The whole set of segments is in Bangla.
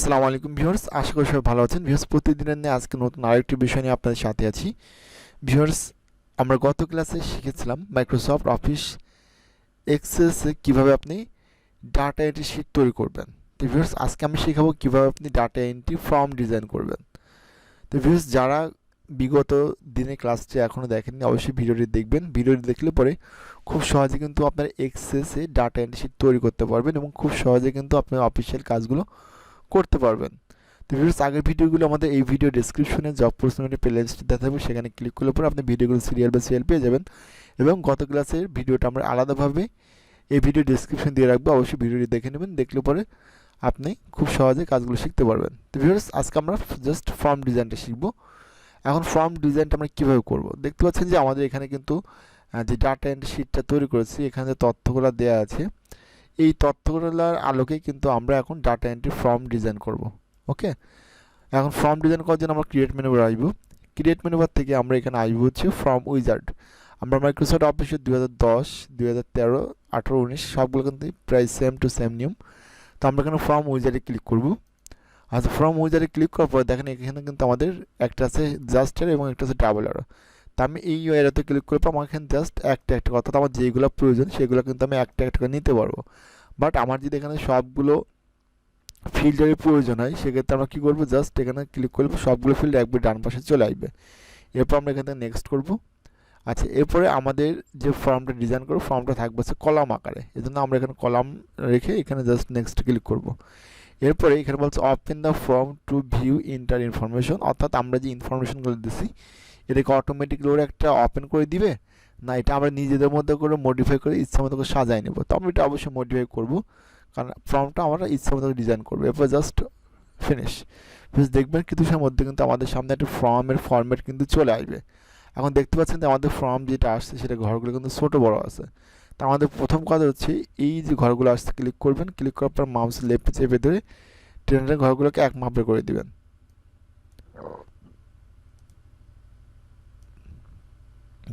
আসসালামু আলাইকুম ভিউয়ার্স, আশা করি সবাই ভালো আছেন। ভিউয়ার্স, প্রতিদিনের নিয়ে আজকে নতুন আরেকটি বিষয় নিয়ে আপনাদের সাথে আছি। ভিউয়ার্স, আমরা গত ক্লাসে শিখেছিলাম মাইক্রোসফট অফিস এক্সেসে কিভাবে আপনি ডাটা এন্ট্রি শিট তৈরি করবেন। তো ভিউয়ার্স, আজকে আমি শেখাবো কিভাবে আপনি ডাটা এন্ট্রি ফর্ম ডিজাইন করবেন। তো ভিউয়ার্স, যারা বিগত দিনে ক্লাসটি এখনও দেখেননি অবশ্যই ভিডিওটি দেখবেন। ভিডিওটি দেখলে পরে খুব সহজে কিন্তু আপনার এক্সেসে ডাটা এন্ট্রি শিট তৈরি করতে পারবেন এবং খুব সহজে কিন্তু আপনার অফিসিয়াল কাজগুলো করতে পারবেন। তো ভিউয়ার্স, আগের ভিডিওগুলো আমাদের এই ভিডিও ডেসক্রিপশনে জব অপরচুনিটি প্লেলিস্ট দেওয়া থাকবে, সেখানে ক্লিক করলে পরে আপনি ভিডিওগুলো সিরিয়াল বাই সিরিয়াল পেয়ে যাবেন। এবং গত ক্লাসের ভিডিওটা আমরা আলাদাভাবে এই ভিডিও ডেসক্রিপশন দিয়ে রাখবো, অবশ্যই ভিডিওটি দেখে নেবেন। দেখলে পরে আপনি খুব সহজে কাজগুলো শিখতে পারবেন। তো ভিউয়ার্স, আজকে আমরা জাস্ট ফর্ম ডিজাইনটা শিখবো। এখন ফর্ম ডিজাইনটা আমরা কীভাবে করব, দেখতে পাচ্ছেন যে আমাদের এখানে কিন্তু যে ডাটা এন্ট্রি শিটটা তৈরি করেছি, এখানে যে তথ্যগুলো দেওয়া আছে, এই তথ্যগুলোর আলোকেই কিন্তু আমরা এখন ডাটা এন্ট্রি ফর্ম ডিজাইন করব। ওকে, এখন ফর্ম ডিজাইন করার জন্য আমরা ক্রিয়েট মেনু বার আসবো। ক্রিয়েট মেনু বার থেকে আমরা এখানে আসবো হচ্ছে ফর্ম উইজার্ড। আমরা মাইক্রোসফট অফিসের 2010, 2013, 18, 19 সবগুলো কিন্তু প্রায় সেম টু সেম নিয়ম। তো আমরা এখানে ফর্ম উইজার্ডে ক্লিক করব। আচ্ছা, ফর্ম উইজার্ডে ক্লিক করার পর দেখেন এখানে কিন্তু আমাদের একটা আছে জাস্ট এর এবং একটা আছে ডাবল এরো। তো আমি এই এরোতে ক্লিক করবো, আমার এখানে জাস্ট একটা অর্থাৎ আমার যেগুলো প্রয়োজন সেগুলো কিন্তু আমি একটা করে নিতে পারবো। বাট আমার যদি এখানে সবগুলো ফিল্টারের প্রয়োজন হয়, সেক্ষেত্রে আমরা কী করবো, জাস্ট এখানে ক্লিক করবো, সবগুলো ফিল্ড একবার ডান পাশে চলে আসবে। এরপর আমরা এখান থেকে নেক্সট করব। আচ্ছা, এরপরে আমাদের যে ফর্মটা ডিজাইন করবো, ফর্মটা থাকবে হচ্ছে কলাম আকারে, এই জন্য আমরা এখানে কলাম রেখে এখানে জাস্ট নেক্সট ক্লিক করব। এরপরে এখানে বলছে open the form two view inter information, অর্থাৎ আমরা যে ইনফরমেশনগুলো দিচ্ছি এটাকে অটোমেটিকলি ওরা একটা ওপেন করে দিবে, না এটা আমরা নিজেদের মধ্যে করে মডিফাই করে ইচ্ছা মতো করে সাজাই নেব। তো আমি এটা অবশ্যই মডিফাই করবো, কারণ ফর্মটা আমরা ইচ্ছা মতো ডিজাইন করবো। এরপর জাস্ট ফিনিশ। দেখবেন কিছুক্ষণের মধ্যে কিন্তু আমাদের সামনে একটা ফর্মের ফরম্যাট কিন্তু চলে আসবে। এখন দেখতে পাচ্ছেন যে আমাদের ফর্ম যেটা আসছে সেটা ঘরগুলো কিন্তু ছোটো বড় আছে। তা আমাদের প্রথম কাজ হচ্ছে এই যে ঘরগুলো আসছে ক্লিক করবেন, ক্লিক করার পর মাউস লেফট চেপে ধরে ট্রেনের ঘরগুলোকে এক মাপে করে দিবেন।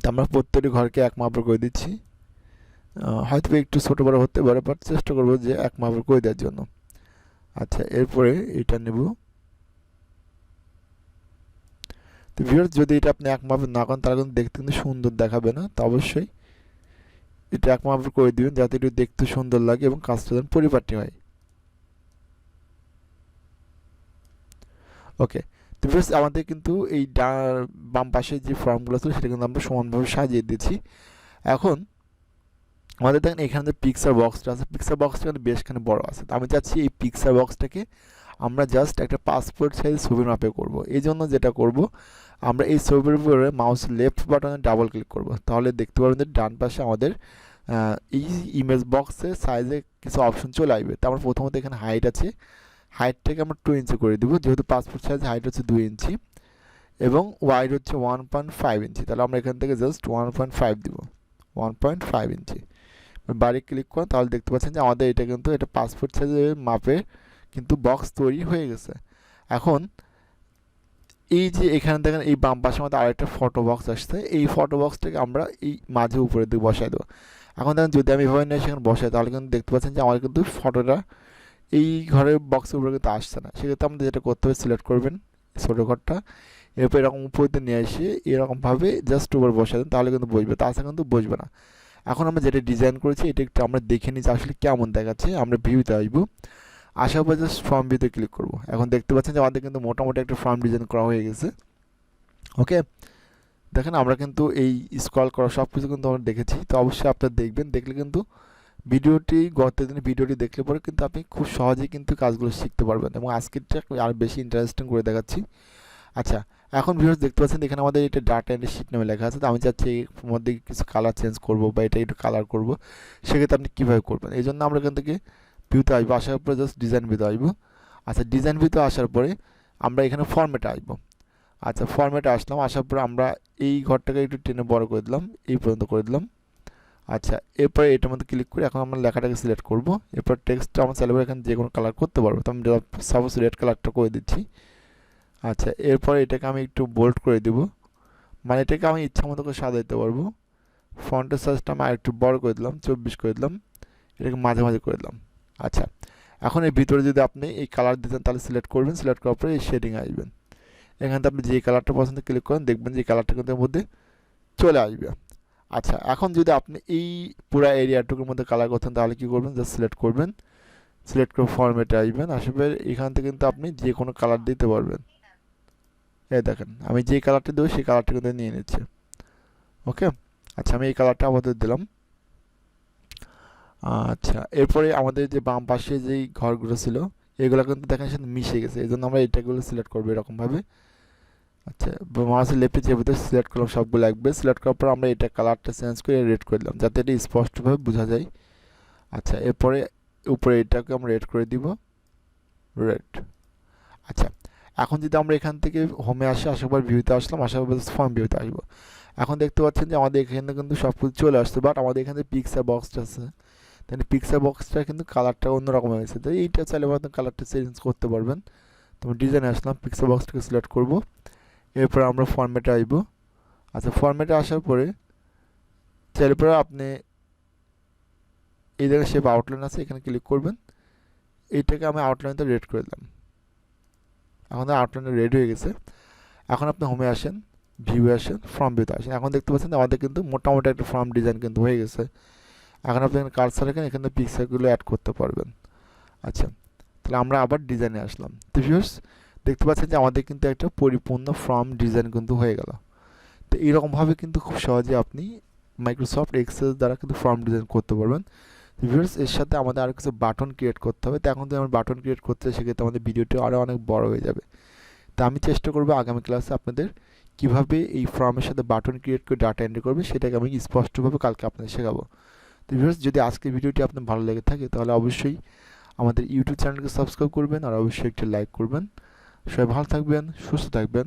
তো আমরা প্রত্যেকটি ঘরকে এক মাপে করে দিচ্ছি। হয়তো একটু ছোটো বড়ো হতে পারে, বাট চেষ্টা করবো যে এক মাপে করে দেওয়ার জন্য। আচ্ছা, এরপরে এটা নেব। তো ভিউয়ার্স, যদি এটা আপনি এক মাপে না করেন তাহলে কিন্তু দেখতে কিন্তু সুন্দর দেখাবে না। তো অবশ্যই এটা এক মাপে করে দিবেন যাতে একটু দেখতে সুন্দর লাগে এবং কাজটা যেন পরিপাটি হয়। ওকে, তো ভিউয়ার্স, আমাদের কিন্তু এই বাম পাশে যে ফর্মগুলো ছিল সেটা কিন্তু আমরা সমানভাবে সাজিয়ে দিয়েছি। এখন আমাদের দেখেন এখানে যে পিকচার বক্সটা আছে, পিকচার বক্সটা কিন্তু বেশখানে বড় আছে। তো আমি চাচ্ছি এই পিকচার বক্সটাকে আমরা জাস্ট একটা পাসপোর্ট সাইজ ছবির মাপে করব। এই জন্য যেটা করব, আমরা এই ছবির উপরে মাউস লেফট বাটনে ডাবল ক্লিক করব, তাহলে দেখতে পারবেন যে ডান পাশে আমাদের এই ইমেজ বক্সের সাইজে কিছু অপশন চলে আসবে। তো আমরা প্রথমত এখানে হাইট আছে, হাইটটাকে আমরা 2 ইঞ্চি করে দেবো, যেহেতু পাসপোর্ট সাইজ হাইট হচ্ছে 2 ইঞ্চি এবং ওয়াইড হচ্ছে 1.5 ইঞ্চি। তাহলে আমরা এখান থেকে জাস্ট 1.5 দিব, 1.5 ইঞ্চি বাড়ি ক্লিক করেন, তাহলে দেখতে পাচ্ছেন যে আমাদের এটা কিন্তু এটা পাসপোর্ট সাইজের মাপে কিন্তু বক্স তৈরি হয়ে গেছে। এখন এই যে এখানে দেখেন এই বাম পাশে আমাদের আরেকটা ফটো বক্স আসছে, এই ফটো বক্সটাকে আমরা এই মাঝে উপরে দিকে বসাই দেবো। এখন দেখেন যদি আমি এভাবে নিয়ে সেখানে বসাই তাহলে কিন্তু দেখতে পাচ্ছেন যে আমার কিন্তু ফটোটা এই ঘরের বক্সের উপরে কিন্তু আসছে না। সেক্ষেত্রে আমাদের যেটা করতে হবে, সিলেক্ট করবেন ছোটো ঘরটা, এরপর এরকম উপর দিয়ে নিয়ে এসে এরকমভাবে জাস্ট উপরে বসাই দেন, তাহলে কিন্তু বসবে, তাছাড়া কিন্তু বসবে না। এখন আমরা যেটা ডিজাইন করেছি এটা একটু আমরা দেখে নিই যে আসলে কেমন দেখাচ্ছে। আমরা ভিউতে আসবো, আসার পর জাস্ট ফর্ম ভিউতে ক্লিক করব। এখন দেখতে পাচ্ছেন যে আমাদের কিন্তু মোটামুটি একটা ফর্ম ডিজাইন করা হয়ে গেছে। ওকে, দেখেন আমরা কিন্তু এই স্ক্রল করা সব কিছু কিন্তু আমরা দেখেছি। তো অবশ্যই আপনারা দেখবেন, দেখলে কিন্তু ভিডিওটি গত দিনের ভিডিওটি দেখলে পরে কিন্তু আপনি খুব সহজেই কিন্তু কাজগুলো শিখতে পারবেন এবং আজকেরটা আর বেশি ইন্টারেস্টিং করে দেখাচ্ছি। আচ্ছা, এখন ভিউয়ার্স দেখতে পাচ্ছেন এখানে আমাদের এটা ডাটা এন্ট্রি শিট নামে লেখা আছে। তো আমি চাচ্ছি এর মধ্যে কিছু কালার চেঞ্জ করব বা এটা একটু কালার করব, সেক্ষেত্রে আপনি কীভাবে করবেন, এই জন্য আমরা এখান থেকে ভিউতে আসবো, আসার পরে জাস্ট ডিজাইন ভিউতে আসবো। আচ্ছা, ডিজাইন ভিউতে আসার পরে আমরা এখানে ফরম্যাটে আসবো। আচ্ছা, ফরম্যাটে আসলাম, আসার পরে আমরা এই ঘরটাকে একটু টেনে বড় করে দিলাম, এই পর্যন্ত করে দিলাম। আচ্ছা, এরপরে এটার মধ্যে ক্লিক করে এখন আমরা লেখাটাকে সিলেক্ট করব। এরপর টেক্সটটা আমরা চাইলে এখানে যে কোনো কালার করতে পারবো। তো আমি সাপোজ রেড কালারটা করে দিচ্ছি। আচ্ছা, এরপর এটাকে আমি একটু বোল্ড করে দেব, মানে এটাকে আমি ইচ্ছা মতো করে সাজাইতে পারবো। ফন্টের সাইজটা আমি আরেকটু বড় করে দিলাম, 24 করে দিলাম, এটাকে মাঝে মাঝে করে দিলাম। আচ্ছা, এখন এর ভিতরে যদি আপনি এই কালার দিতেন তাহলে সিলেক্ট করবেন, সিলেক্ট করার পরে এই শেডিং আসবেন, এখান থেকে আপনি যে কালারটা পছন্দ ক্লিক করেন, দেখবেন যে এই কালারটা কিন্তু এর মধ্যে চলে আসবে। আচ্ছা, এখন যদি আপনি এই পুরো এরিয়াটুকুর মধ্যে কালার করতেন তাহলে কী করবেন, জাস্ট সিলেক্ট করবেন, সিলেক্ট করে ফরম্যাটে আসবেন, আসবে এখান থেকে কিন্তু আপনি যে কোনো কালার দিতে পারবেন। এই দেখেন আমি যে কালারটা দেবো সেই কালারটা কিন্তু নিয়ে নিচ্ছে। ওকে, আচ্ছা আমি এই কালারটা আপাতত দিলাম। আচ্ছা, এরপরে আমাদের যে বাম পাশে যেই ঘরগুলো ছিল এগুলো কিন্তু দেখেন সাথে মিশে গেছে, এই জন্য আমরা এটাগুলো সিলেক্ট করবো এরকমভাবে। আচ্ছা, মাউসের লেফটে যেহেতু সিলেক্ট করলাম সবগুলো একবে, সিলেক্ট করার পর আমরা এটা কালারটা চেঞ্জ করে রেড করে দিলাম যাতে এটা স্পষ্টভাবে বোঝা যায়। আচ্ছা, এরপরে উপরে এটাকে আমরা রেড করে দিব, রেড। আচ্ছা, এখন যদি আমরা এখান থেকে হোমে আসি, আসার পর ভিউতে আসলাম, আসার পর ফর্ম ভিউতে আসবো, এখন দেখতে পাচ্ছেন যে আমাদের এখানে কিন্তু সব কিছু চলে আসছে, বাট আমাদের এখানে পিকচার বক্সটা আছে, তাহলে পিকচার বক্সটা কিন্তু কালারটা অন্যরকম হয়ে গেছে, তো এইটা চাইলে আপনি কালারটা চেঞ্জ করতে পারবেন। তো ডিজাইনে আসলাম, পিকচার বক্সটাকে সিলেক্ট করব, এরপর আমরা ফরম্যাটে আসবো। আচ্ছা, ফরম্যাটে আসার পরে চাইলে পরে আপনি এই জায়গায় শেপ আউটলাইন আছে, এখানে ক্লিক করবেন, এইটাকে আমি আউটলাইনটা রেড করে দিলাম, এখন আউটলাইনটা রেড হয়ে গেছে। এখন আপনি হোমে আসেন, ভিউ আসেন, ফর্ম ভিউতে আসেন, এখন দেখতে পাচ্ছেন আমাদের কিন্তু মোটামুটি একটা ফর্ম ডিজাইন কিন্তু হয়ে গেছে। এখন আপনি কার্সার রেখে এখানে পিকচারগুলো অ্যাড করতে পারবেন। আচ্ছা, তাহলে আমরা আবার ডিজাইনে আসলাম। তো ভিউয়ার্স দেখতে পাচ্ছেন যে আমাদের কিন্তু একটা পরিপূর্ণ ফর্ম ডিজাইন কিন্তু হয়ে গেল। তো এইরকমভাবে কিন্তু খুব সহজে আপনি মাইক্রোসফট এক্সেল দ্বারা কিন্তু ফর্ম ডিজাইন করতে পারবেন। ভিউয়ার্স এর সাথে আমাদের আরও কিছু বাটন ক্রিয়েট করতে হবে, তো এখন যদি আমরা বাটন ক্রিয়েট করতে সেক্ষেত্রে আমাদের ভিডিওটি আরও অনেক বড় হয়ে যাবে। তা আমি চেষ্টা করবো আগামী ক্লাসে আপনাদের কিভাবে এই ফর্মের সাথে বাটন ক্রিয়েট করে ডাটা এন্ট্রি করবে সেটাকে আমি স্পষ্টভাবে কালকে আপনাদের শেখাবো। তো ভিউয়ার্স যদি আজকের ভিডিওটি আপনার ভালো লেগে থাকে তাহলে অবশ্যই আমাদের ইউটিউব চ্যানেলকে সাবস্ক্রাইব করবেন আর অবশ্যই একটি লাইক করবেন। সবাই ভালো থাকবেন, সুস্থ থাকবেন।